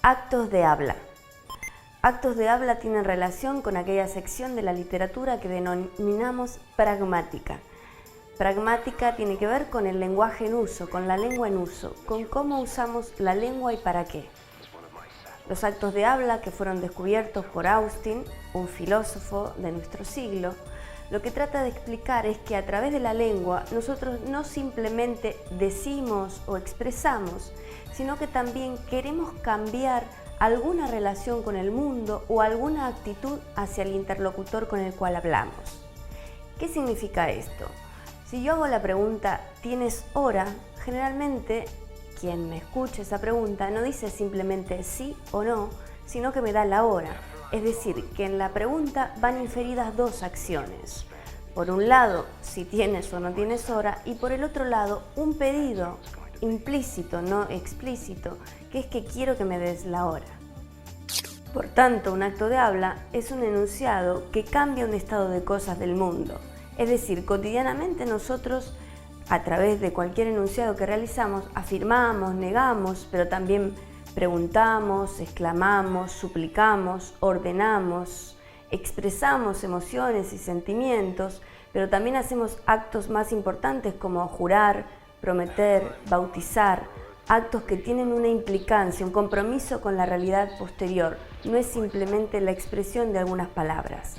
Actos de habla. Actos de habla tienen relación con aquella sección de la literatura que denominamos pragmática. Pragmática tiene que ver con el lenguaje en uso, con la lengua en uso, con cómo usamos la lengua y para qué. Los actos de habla que fueron descubiertos por Austin, un filósofo de nuestro siglo, lo que trata de explicar es que a través de la lengua nosotros no simplemente decimos o expresamos, sino que también queremos cambiar alguna relación con el mundo o alguna actitud hacia el interlocutor con el cual hablamos. ¿Qué significa esto? Si yo hago la pregunta ¿tienes hora?, generalmente quien me escuche esa pregunta no dice simplemente sí o no, sino que me da la hora. Es decir, que en la pregunta van inferidas dos acciones. Por un lado, si tienes o no tienes hora, y por el otro lado, un pedido implícito, no explícito, que es que quiero que me des la hora. Por tanto, un acto de habla es un enunciado que cambia un estado de cosas del mundo. Es decir, cotidianamente nosotros, a través de cualquier enunciado que realizamos, afirmamos, negamos, pero también preguntamos, exclamamos, suplicamos, ordenamos, expresamos emociones y sentimientos, pero también hacemos actos más importantes como jurar, prometer, bautizar, actos que tienen una implicancia, un compromiso con la realidad posterior, no es simplemente la expresión de algunas palabras.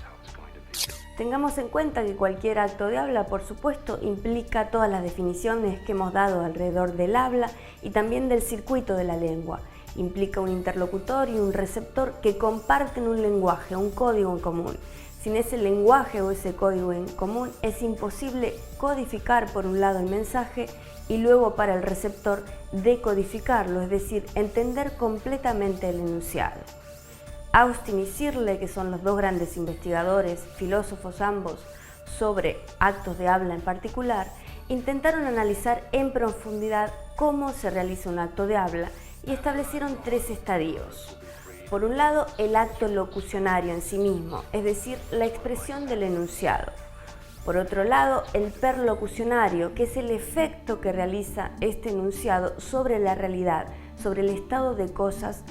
Tengamos en cuenta que cualquier acto de habla, por supuesto, implica todas las definiciones que hemos dado alrededor del habla y también del circuito de la lengua. Implica un interlocutor y un receptor que comparten un lenguaje, un código en común. Sin ese lenguaje o ese código en común es imposible codificar por un lado el mensaje y luego para el receptor decodificarlo, es decir, entender completamente el enunciado. Austin y Searle, que son los dos grandes investigadores, filósofos ambos, sobre actos de habla en particular, intentaron analizar en profundidad cómo se realiza un acto de habla y establecieron tres estadios. Por un lado, el acto locucionario en sí mismo, es decir, la expresión del enunciado. Por otro lado, el perlocucionario, que es el efecto que realiza este enunciado sobre la realidad, sobre el estado de cosas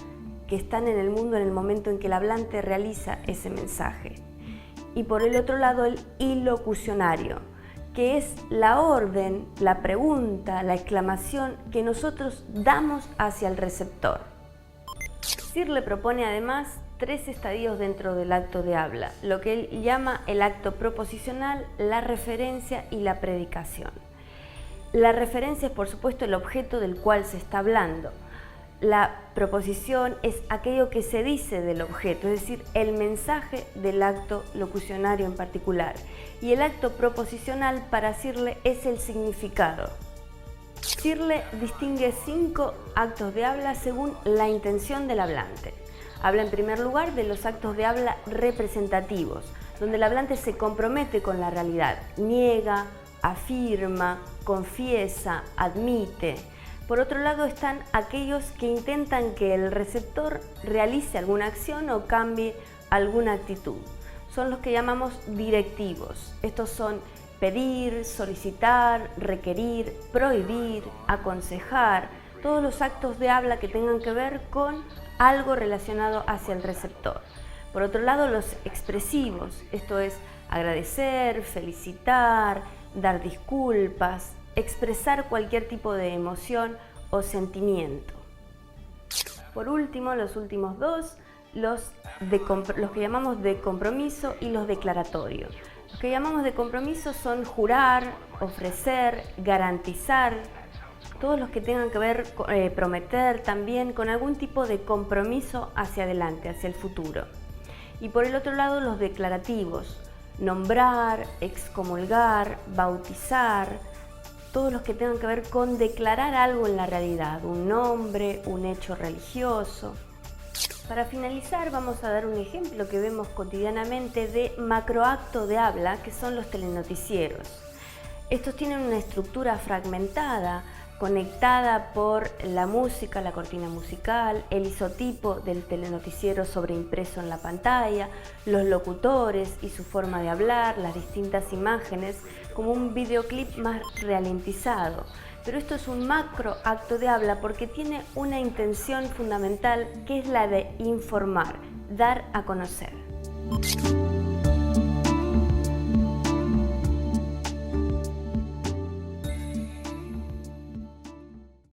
que están en el mundo en el momento en que el hablante realiza ese mensaje. Y por el otro lado, el ilocucionario, que es la orden, la pregunta, la exclamación que nosotros damos hacia el receptor. Searle propone además tres estadios dentro del acto de habla, lo que él llama el acto proposicional, la referencia y la predicación. La referencia es, por supuesto, el objeto del cual se está hablando. La proposición es aquello que se dice del objeto, es decir, el mensaje del acto locucionario en particular. Y el acto proposicional para Searle es el significado. Searle distingue 5 actos de habla según la intención del hablante. Habla en primer lugar de los actos de habla representativos, donde el hablante se compromete con la realidad, niega, afirma, confiesa, admite. Por otro lado están aquellos que intentan que el receptor realice alguna acción o cambie alguna actitud. Son los que llamamos directivos. Estos son pedir, solicitar, requerir, prohibir, aconsejar, todos los actos de habla que tengan que ver con algo relacionado hacia el receptor. Por otro lado, los expresivos, esto es agradecer, felicitar, dar disculpas, expresar cualquier tipo de emoción o sentimiento. Por último, los últimos dos, los que llamamos de compromiso y los declaratorios. Los que llamamos de compromiso son jurar, ofrecer, garantizar, todos los que tengan que ver, prometer también con algún tipo de compromiso hacia adelante, hacia el futuro. Y por el otro lado, los declarativos, nombrar, excomulgar, bautizar, todos los que tengan que ver con declarar algo en la realidad, un nombre, un hecho religioso. Para finalizar, vamos a dar un ejemplo que vemos cotidianamente de macroacto de habla, que son los telenoticieros. Estos tienen una estructura fragmentada, conectada por la música, la cortina musical, el isotipo del telenoticiero sobreimpreso en la pantalla, los locutores y su forma de hablar, las distintas imágenes, como un videoclip más ralentizado, pero esto es un macro acto de habla porque tiene una intención fundamental que es la de informar, dar a conocer.